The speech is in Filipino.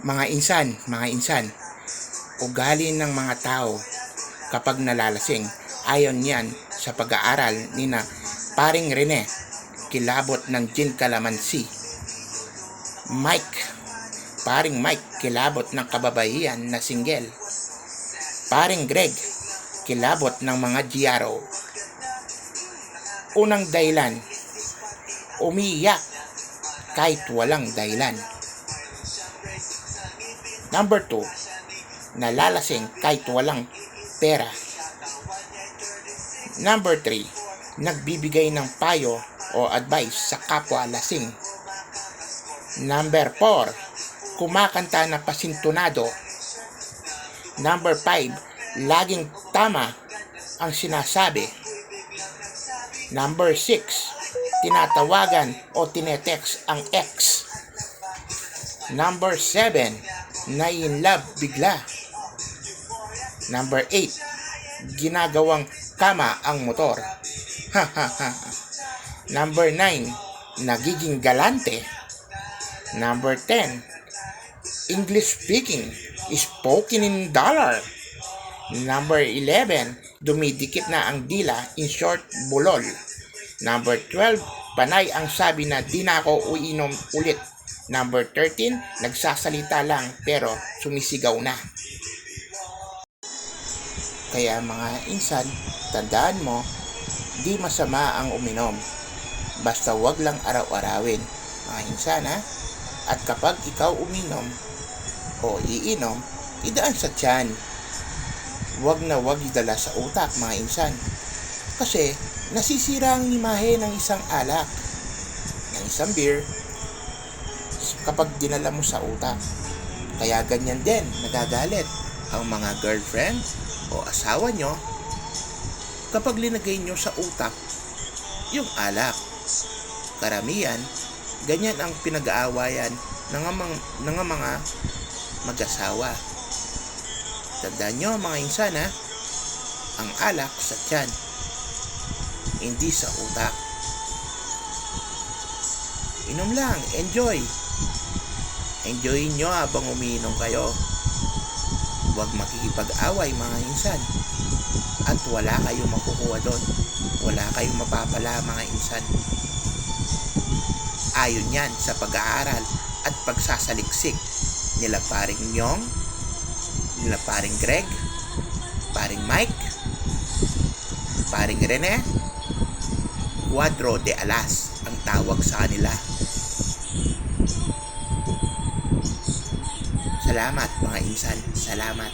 Mga insan, ugali ng mga tao kapag nalalasing, ayon yan sa pag-aaral ni na paring Rene, kilabot ng gin calamansi. Paring Mike, kilabot ng kababaihan na single. Paring Greg, kilabot ng mga GRO. Unang dahilan, umiyak kahit walang dahilan. Number 2, nalalasing kahit walang pera. Number 3, nagbibigay ng payo o advice sa kapwa lasing. Number 4, kumakanta na pasintunado. Number 5, laging tama ang sinasabi. Number 6, tinatawagan o tinetext ang ex. Number 7, na-in-love bigla. Number 8, ginagawang kama ang motor. Number 9, nagiging galante. Number 10, English speaking, spoken in dollar. Number 11, dumidikit na ang dila, in short, bulol. Number 12, panay ang sabi na di na ako uinom ulit. Number 13, nagsasalita lang pero sumisigaw na. Kaya mga insan, tandaan mo, di masama ang uminom. Basta wag lang araw-arawin, mga insan ha. At kapag ikaw uminom o iinom, idaan sa tiyan. Wag na wag idala sa utak, mga insan. Kasi nasisira ang imahe ng isang alak, ng isang beer, kapag dinala mo sa utak. Kaya ganyan din nagagalit ang mga girlfriend o asawa nyo kapag linagay nyo sa utak yung alak. Karamihan, ganyan ang pinag-aawayan ng mga mag-asawa. Tandaan nyo mga insan ha, ang alak sa tiyan, hindi sa utak. Inom lang, enjoy. Enjoyin nyo habang umiinom kayo. Huwag makikipag-away mga insan. At wala kayong makukuha doon. Wala kayong mapapala mga insan. Ayon yan sa pag-aaral at pagsasaliksik nila paring Nyong, nila paring Greg, paring Mike, paring Rene. Cuadro de alas ang tawag sa kanila. Salamat mga insan, salamat.